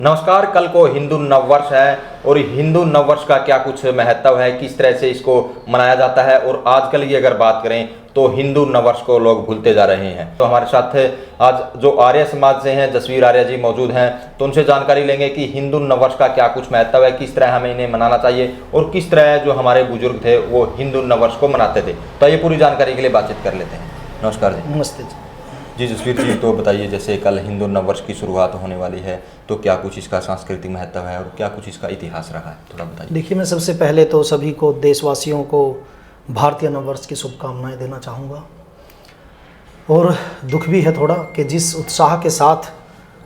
नमस्कार। कल को हिंदू नववर्ष है और हिंदू नववर्ष का क्या कुछ महत्व है, किस तरह से इसको मनाया जाता है। और आजकल की अगर बात करें तो हिंदू नववर्ष को लोग भूलते जा रहे हैं। तो हमारे साथ आज जो आर्य समाज से हैं जसवीर आर्य जी मौजूद हैं, तो उनसे जानकारी लेंगे कि हिंदू नववर्ष का क्या कुछ महत्व है, किस तरह हमें इन्हें मनाना चाहिए और किस तरह जो हमारे बुजुर्ग थे वो हिंदू नववर्ष को मनाते थे। तो ये पूरी जानकारी के लिए बातचीत कर लेते हैं। नमस्कार जी। नमस्ते जी। जी जसवीर जी, तो बताइए, जैसे कल हिंदू नववर्ष की शुरुआत होने वाली है, तो क्या कुछ इसका सांस्कृतिक महत्व है और क्या कुछ इसका इतिहास रहा है, थोड़ा बताइए। देखिए, मैं सबसे पहले तो सभी को, देशवासियों को भारतीय नववर्ष की शुभकामनाएं देना चाहूँगा। और दुख भी है थोड़ा कि जिस उत्साह के साथ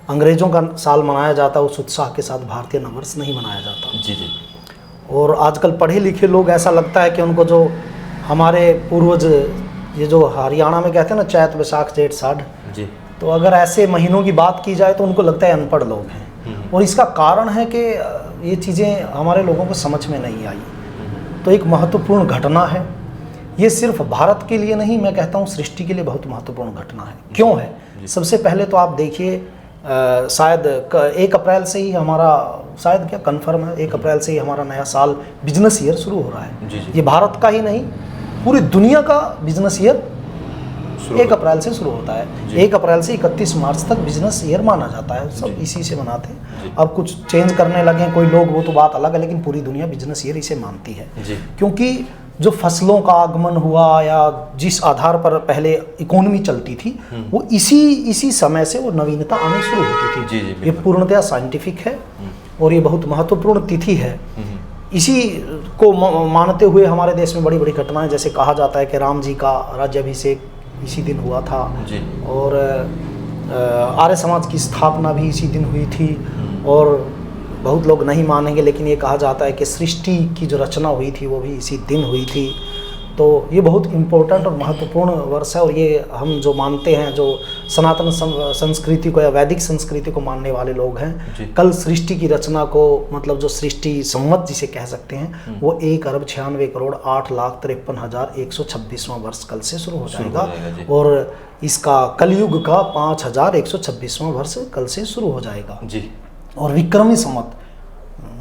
अंग्रेज़ों का साल मनाया जाता है उस उत्साह के साथ भारतीय नववर्ष नहीं मनाया जाता। जी जी। और आजकल पढ़े लिखे लोग, ऐसा लगता है कि उनको जो हमारे पूर्वज, ये जो हरियाणा में कहते हैं ना चैत वैशाख जेठ साढ़ जी, तो अगर ऐसे महीनों की बात की जाए तो उनको लगता है अनपढ़ लोग हैं। और इसका कारण है कि ये चीज़ें हमारे लोगों को समझ में नहीं आई। तो एक महत्वपूर्ण घटना है ये, सिर्फ भारत के लिए नहीं, मैं कहता हूँ सृष्टि के लिए बहुत महत्वपूर्ण घटना है। क्यों है? सबसे पहले तो आप देखिए, शायद 1 अप्रैल से ही हमारा, शायद क्या कन्फर्म है, 1 अप्रैल से ही हमारा नया साल बिजनेस ईयर शुरू हो रहा है। जी जी। ये भारत का ही नहीं, पूरी दुनिया का बिजनेस ईयर 1 अप्रैल से शुरू होता है। 1 अप्रैल से 31 मार्च तक बिजनेस ईयर माना जाता है। सब इसी से मनाते हैं। अब कुछ चेंज करने लगे कोई लोग, वो तो बात अलग है, लेकिन पूरी दुनिया बिजनेस ईयर इसे मानती है। क्योंकि जो फसलों का आगमन हुआ या जिस आधार पर पहले इकोनॉमी चलती थी, वो इसी समय से वो नवीनता आनी शुरू होती थी। ये पूर्णतः साइंटिफिक है और ये बहुत महत्वपूर्ण तिथि है। इसी को मानते हुए हमारे देश में बड़ी बड़ी घटनाएं, जैसे कहा जाता है कि राम जी का राज्याभिषेक इसी दिन हुआ था जी। और आर्य समाज की स्थापना भी इसी दिन हुई थी। और बहुत लोग नहीं मानेंगे, लेकिन ये कहा जाता है कि सृष्टि की जो रचना हुई थी वो भी इसी दिन हुई थी। तो ये बहुत इम्पोर्टेंट और महत्वपूर्ण वर्ष है। और ये हम जो मानते हैं, जो सनातन संस्कृति को या वैदिक संस्कृति को मानने वाले लोग हैं, कल सृष्टि की रचना को, मतलब जो सृष्टि संवत जिसे कह सकते हैं, वो 1,96,08,53,126वां वर्ष कल से शुरू हो जाएगा। और इसका कलयुग का 5,126वां वर्ष कल से शुरू हो जाएगा जी। और विक्रमी संवत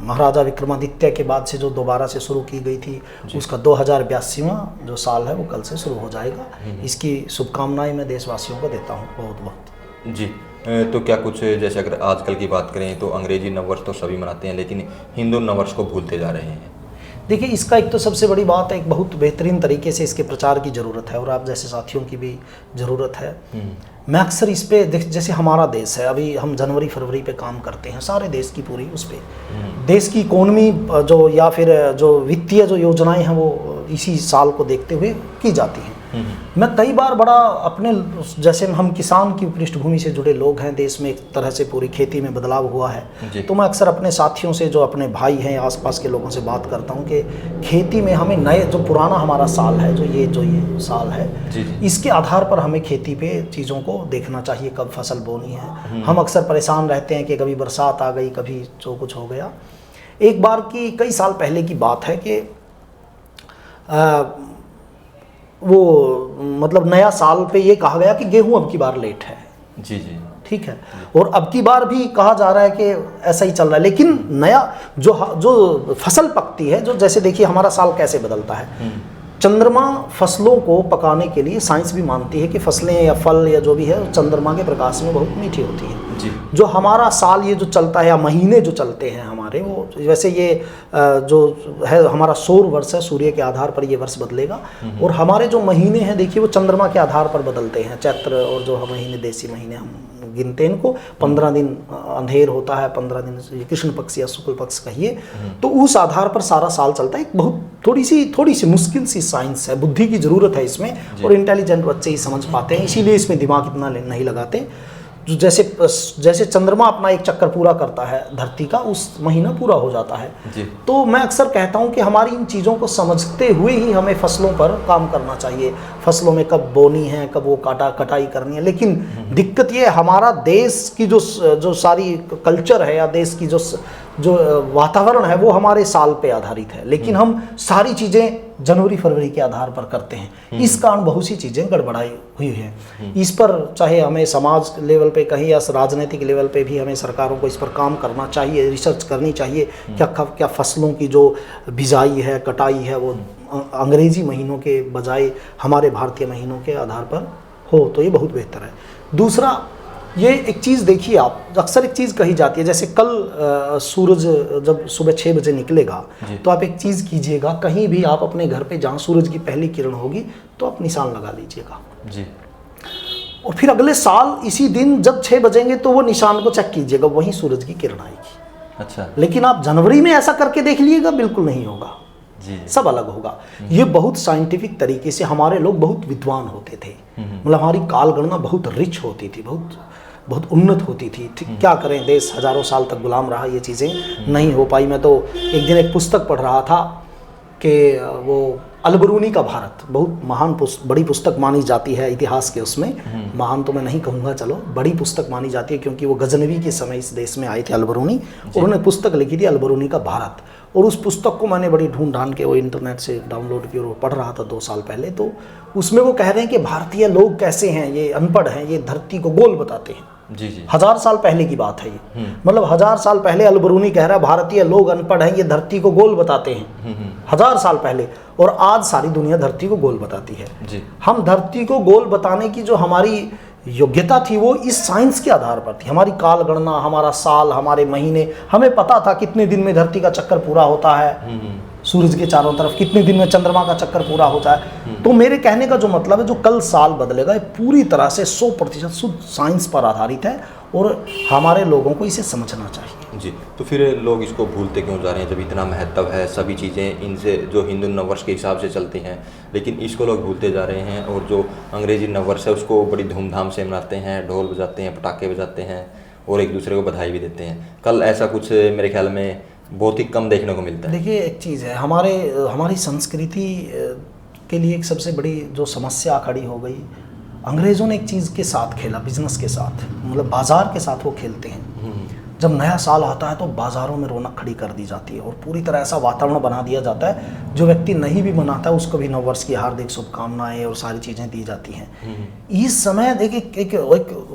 महाराजा विक्रमादित्य के बाद से जो दोबारा से शुरू की गई थी, उसका 2082वां जो साल है वो कल से शुरू हो जाएगा। इसकी शुभकामनाएं मैं देशवासियों को देता हूँ बहुत बहुत जी। तो क्या कुछ, जैसे अगर आजकल की बात करें तो अंग्रेजी नववर्ष तो सभी मनाते हैं, लेकिन हिंदू नववर्ष को भूलते जा रहे हैं। देखिए, इसका एक तो सबसे बड़ी बात है, एक बहुत बेहतरीन तरीके से इसके प्रचार की ज़रूरत है और आप जैसे साथियों की भी ज़रूरत है। मैं अक्सर इस पे जैसे हमारा देश है, अभी हम जनवरी फरवरी पे काम करते हैं, सारे देश की पूरी उस पे देश की इकोनॉमी जो या फिर जो वित्तीय जो योजनाएं हैं वो इसी साल को देखते हुए की जाती हैं। मैं कई बार बड़ा अपने, जैसे हम किसान की पृष्ठभूमि से जुड़े लोग हैं, देश में एक तरह से पूरी खेती में बदलाव हुआ है, तो मैं अक्सर अपने साथियों से, जो अपने भाई हैं, आसपास के लोगों से बात करता हूं कि खेती में हमें नए, जो पुराना हमारा साल है, जो ये साल है, इसके आधार पर हमें खेती पे चीज़ों को देखना चाहिए, कब फसल बोनी है। हम अक्सर परेशान रहते हैं कि कभी बरसात आ गई, कभी जो कुछ हो गया। एक बार की, कई साल पहले की बात है कि वो मतलब नया साल पे ये कहा गया कि गेहूं अब की बार लेट है। जी जी, ठीक है। और अब की बार भी कहा जा रहा है कि ऐसा ही चल रहा है, लेकिन नया जो फसल पकती है, जो जैसे देखिए हमारा साल कैसे बदलता है। चंद्रमा फसलों को पकाने के लिए, साइंस भी मानती है कि फसलें या फल या जो भी है चंद्रमा के प्रकाश में बहुत मीठी होती है जी। जो हमारा साल ये जो चलता है या महीने जो चलते हैं हमारे, वो वैसे ये जो है हमारा सौर वर्ष है, सूर्य के आधार पर ये वर्ष बदलेगा। और हमारे जो महीने हैं देखिए वो चंद्रमा के आधार पर बदलते हैं। चैत्र और जो महीने, देसी महीने हम गिनते हैं इनको, 15 दिन अंधेर होता है, 15 दिन कृष्ण पक्ष या शुक्ल पक्ष कहिए, तो उस आधार पर सारा साल चलता है। एक बहुत थोड़ी सी मुश्किल सी साइंस है, बुद्धि की ज़रूरत है इसमें, और इंटेलिजेंट बच्चे ही समझ पाते हैं, इसीलिए इसमें दिमाग इतना नहीं लगाते। जो जैसे चंद्रमा अपना एक चक्कर पूरा करता है धरती का, उस महीना पूरा हो जाता है जी। तो मैं अक्सर कहता हूं कि हमारी इन चीज़ों को समझते हुए ही हमें फसलों पर काम करना चाहिए। फसलों में कब बोनी है, कब वो कटाई करनी है। लेकिन दिक्कत ये, हमारा देश की जो सारी कल्चर है या देश की जो जो वातावरण है वो हमारे साल पे आधारित है, लेकिन हम सारी चीज़ें जनवरी फरवरी के आधार पर करते हैं। इस कारण बहुत सी चीज़ें गड़बड़ाई हुई हैं। इस पर चाहे हमें समाज लेवल पे कहीं या राजनीतिक लेवल पे भी हमें सरकारों को इस पर काम करना चाहिए, रिसर्च करनी चाहिए। क्या फसलों की जो बिजाई है, कटाई है, वो अंग्रेजी महीनों के बजाय हमारे भारतीय महीनों के आधार पर हो तो ये बहुत बेहतर है। दूसरा, ये एक चीज़ देखिए आप, अक्सर एक चीज़ कही जाती है, जैसे कल सूरज जब सुबह 6 बजे निकलेगा तो आप एक चीज़ कीजिएगा, कहीं भी आप अपने घर पे जहाँ सूरज की पहली किरण होगी तो आप निशान लगा लीजिएगा जी। और फिर अगले साल इसी दिन जब 6 बजेंगे तो वो निशान को चेक कीजिएगा, वहीं सूरज की किरण आएगी। अच्छा। लेकिन आप जनवरी में ऐसा करके देख लीजिएगा, बिल्कुल नहीं होगा जी, सब अलग होगा। ये बहुत साइंटिफिक तरीके से हमारे लोग बहुत विद्वान होते थे, मतलब हमारी काल गणना बहुत रिच होती थी, बहुत उन्नत होती थी। ठीक, क्या करें, देश हजारों साल तक गुलाम रहा, ये चीज़ें नहीं हो पाई। मैं तो एक दिन एक पुस्तक पढ़ रहा था कि वो अलबरूनी का भारत, बहुत महान बड़ी पुस्तक मानी जाती है इतिहास के, उसमें महान तो मैं नहीं कहूँगा, चलो बड़ी पुस्तक मानी जाती है, क्योंकि वो गजनवी के समय इस देश में आए थे अलबरूनी, उन्होंने पुस्तक लिखी थी अलबरूनी का भारत। और उस पुस्तक को मैंने बड़ी ढूंढ ढांड के वो इंटरनेट से डाउनलोड की और वो पढ़ रहा था 2 साल पहले। तो उसमें वो कह रहे हैं कि भारतीय लोग कैसे हैं, ये अनपढ़ हैं, ये धरती को गोल बताते हैं। जी जी। 1000 साल पहले की बात है ये, मतलब 1000 साल पहले अलबरूनी कह रहा है भारतीय लोग अनपढ़ हैं, ये धरती को गोल बताते हैं। 1000 साल पहले, और आज सारी दुनिया धरती को गोल बताती है जी। हम धरती को गोल बताने की जो हमारी योग्यता थी वो इस साइंस के आधार पर थी। हमारी काल गणना, हमारा साल, हमारे महीने, हमें पता था कितने दिन में धरती का चक्कर पूरा होता है, सूरज के चारों तरफ कितने दिन में चंद्रमा का चक्कर पूरा होता है। तो मेरे कहने का जो मतलब है, जो कल साल बदलेगा, ये पूरी तरह से 100% शुद्ध साइंस पर आधारित है और हमारे लोगों को इसे समझना चाहिए जी। तो फिर लोग इसको भूलते क्यों जा रहे हैं, जब इतना महत्व है, सभी चीज़ें इनसे जो हिंदू नववर्ष के हिसाब से चलती हैं, लेकिन इसको लोग भूलते जा रहे हैं। और जो अंग्रेजी नववर्ष है उसको बड़ी धूमधाम से मनाते हैं, ढोल बजाते हैं, पटाखे बजाते हैं और एक दूसरे को बधाई भी देते हैं। कल ऐसा कुछ मेरे ख्याल में बहुत ही कम देखने को मिलता है। देखिए, एक चीज़ है, हमारी संस्कृति के लिए एक सबसे बड़ी जो समस्या खड़ी हो गई, अंग्रेज़ों ने एक चीज़ के साथ खेला, बिजनेस के साथ, मतलब बाजार के साथ वो खेलते हैं। जब नया साल आता है तो बाज़ारों में रौनक खड़ी कर दी जाती है और पूरी तरह ऐसा वातावरण बना दिया जाता है, जो व्यक्ति नहीं भी मनाता है उसको भी नववर्ष की हार्दिक शुभकामनाएं और सारी चीज़ें दी जाती हैं। इस समय देखिए एक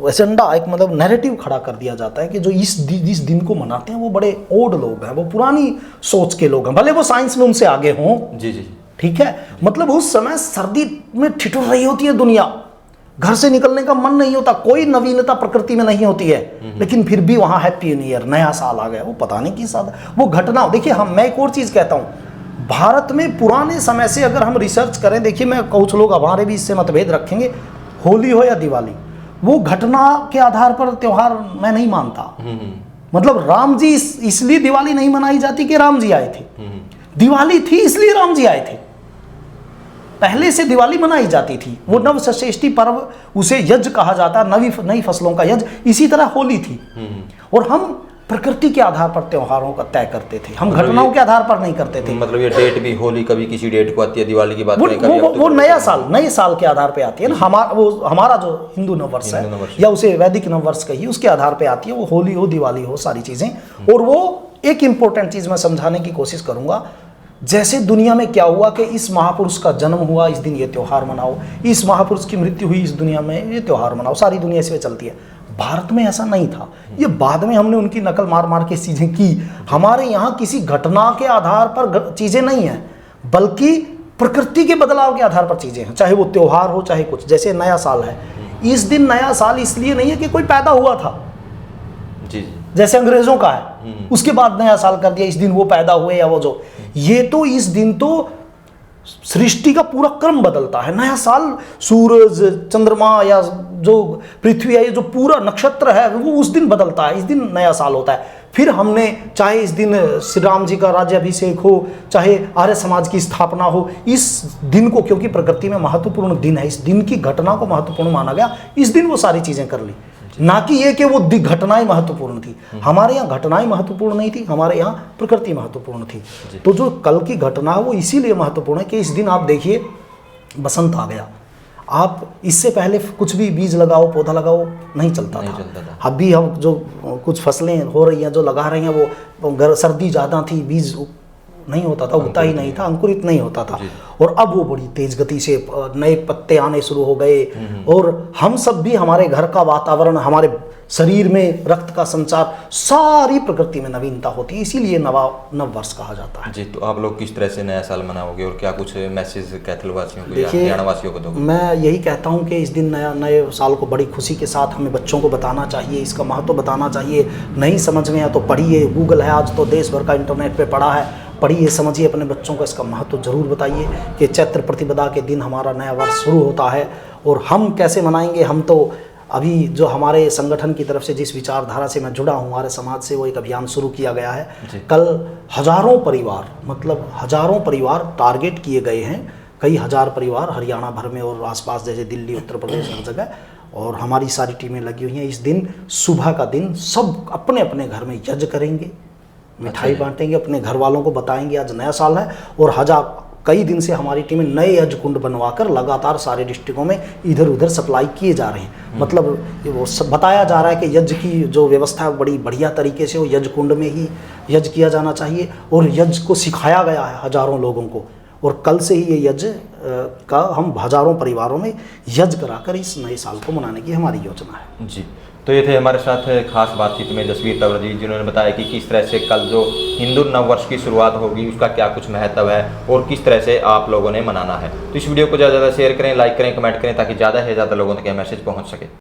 एजेंडा, एक मतलब नैरेटिव खड़ा कर दिया जाता है कि जो इस दिन को मनाते हैं वो बड़े ओल्ड लोग हैं, वो पुरानी सोच के लोग हैं, भले वो साइंस में उनसे आगे हों। जी जी, ठीक है। मतलब उस समय सर्दी में ठिठुर रही होती है दुनिया, घर से निकलने का मन नहीं होता, कोई नवीनता प्रकृति में नहीं होती है, लेकिन फिर भी वहाँ हैप्पी न्यू ईयर, नया साल आ गया, वो पता नहीं किस वो घटना। देखिए, मैं एक और चीज़ कहता हूँ, भारत में पुराने समय से अगर हम रिसर्च करें, देखिए मैं कुछ लोग हमारे भी इससे मतभेद रखेंगे, होली हो या दिवाली, वो घटना के आधार पर त्यौहार मैं नहीं मानता। मतलब राम जी, इसलिए दिवाली नहीं मनाई जाती कि राम जी आए थे, दिवाली थी इसलिए राम जी आए थे। पहले से दिवाली मनाई जाती थी, वो नवसृष्टि पर्व, उसे यज्ञ कहा जाता है, नई फसलों का यज्ञ। इसी तरह होली थी। और हम प्रकृति के आधार पर त्योहारों का तय करते थे, हम घटनाओं के आधार पर नहीं करते थे। मतलब ये डेट भी, होली कभी किसी डेट को आती है, दिवाली की बात वो नया साल, नए साल के आधार पे आती है ना। हमारा जो हिंदू नववर्ष है या उसे वैदिक नववर्ष कहिए, उसके आधार पे आती है, वो होली हो, दिवाली हो, सारी चीजें। और वो एक इंपॉर्टेंट चीज मैं समझाने की कोशिश करूंगा, जैसे दुनिया में क्या हुआ कि इस महापुरुष का जन्म हुआ, इस दिन ये त्यौहार मनाओ, इस महापुरुष की मृत्यु हुई, इस दुनिया में ये त्यौहार मनाओ, सारी दुनिया इसमें चलती है। भारत में ऐसा नहीं था, ये बाद में हमने उनकी नकल मार मार के चीज़ें की। हमारे यहाँ किसी घटना के आधार पर चीज़ें नहीं हैं, बल्कि प्रकृति के बदलाव के आधार पर चीज़ें हैं, चाहे वो त्यौहार हो चाहे कुछ। जैसे नया साल है, इस दिन नया साल इसलिए नहीं है कि कोई पैदा हुआ था जी, जैसे अंग्रेजों का है, उसके बाद नया साल कर दिया, इस दिन वो पैदा हुए या वो जो, ये तो इस दिन तो सृष्टि का पूरा क्रम बदलता है। नया साल सूरज, चंद्रमा या जो पृथ्वी है, ये जो पूरा नक्षत्र है, वो उस दिन बदलता है, इस दिन नया साल होता है। फिर हमने, चाहे इस दिन श्री राम जी का राज्याभिषेक हो, चाहे आर्य समाज की स्थापना हो, इस दिन को, क्योंकि प्रकृति में महत्वपूर्ण दिन है, इस दिन की घटना को महत्वपूर्ण माना गया, इस दिन वो सारी चीजें कर ली। ना कि ये कि वो घटनाएं महत्वपूर्ण थी। हमारे यहाँ घटनाएं महत्वपूर्ण नहीं थी, हमारे यहाँ प्रकृति महत्वपूर्ण थी। तो जो कल की घटना है वो इसीलिए महत्वपूर्ण है कि इस दिन आप देखिए, बसंत आ गया, आप इससे पहले कुछ भी बीज लगाओ, पौधा लगाओ, नहीं चलता था। अभी हम जो कुछ फसलें हो रही हैं, जो लगा रहे हैं, वो सर्दी ज़्यादा थी, बीज नहीं होता था, उगता ही नहीं था, अंकुरित नहीं होता था। और अब वो बड़ी तेज गति से नए पत्ते आने शुरू हो गए। और हम सब भी, हमारे घर का वातावरण, हमारे शरीर में रक्त का संचार, सारी प्रकृति में नवीनता होती है, इसीलिए नव वर्ष कहा जाता है। जी, तो आप लोग किस तरह से नया साल मनाओगे और क्या कुछ मैसेज कैथल वासियों को या हरियाणा वासियों को दोगे? मैं यही कहता हूँ कि इस दिन नए साल को बड़ी खुशी के साथ हमें बच्चों को बताना चाहिए, इसका महत्व बताना चाहिए। नहीं समझ में है तो पढ़िए, गूगल है आज तो, देश भर का इंटरनेट पे पढ़ा है, पढ़िए, समझिए, अपने बच्चों को इसका महत्व जरूर बताइए कि चैत्र प्रतिपदा के दिन हमारा नया वर्ष शुरू होता है। और हम कैसे मनाएंगे? हम तो अभी जो हमारे संगठन की तरफ से जिस विचारधारा से मैं जुड़ा हूँ, हमारे समाज से, वो एक अभियान शुरू किया गया है। कल हजारों परिवार टारगेट किए गए हैं, कई हजार परिवार हरियाणा भर में और आसपास, जैसे दिल्ली, उत्तर प्रदेश, हर जगह। और हमारी सारी टीमें लगी हुई हैं। इस दिन, सुबह का दिन, सब अपने अपने घर में यज्ञ करेंगे, मिठाई बांटेंगे, अपने घर वालों को बताएंगे आज नया साल है। और कई दिन से हमारी टीमें नए यज्ञ कुंड बनवाकर लगातार सारे डिस्ट्रिक्टों में इधर उधर सप्लाई किए जा रहे हैं। मतलब वो बताया जा रहा है कि यज्ञ की जो व्यवस्था है बड़ी बढ़िया तरीके से, वो यज्ञ कुंड में ही यज्ञ किया जाना चाहिए। और यज्ञ को सिखाया गया है हजारों लोगों को। और कल से ही ये यज्ञ का हम हजारों परिवारों में यज्ञ कराकर इस नए साल को मनाने की हमारी योजना है। जी, तो ये थे हमारे साथ खास बातचीत में जसवीर तंवर जी, जिन्होंने बताया कि किस तरह से कल जो हिंदू नववर्ष की शुरुआत होगी उसका क्या कुछ महत्व है और किस तरह से आप लोगों ने मनाना है। तो इस वीडियो को ज़्यादा से ज़्यादा शेयर करें, लाइक करें, कमेंट करें, ताकि ज़्यादा से ज़्यादा लोगों तक यह मैसेज पहुँच सके।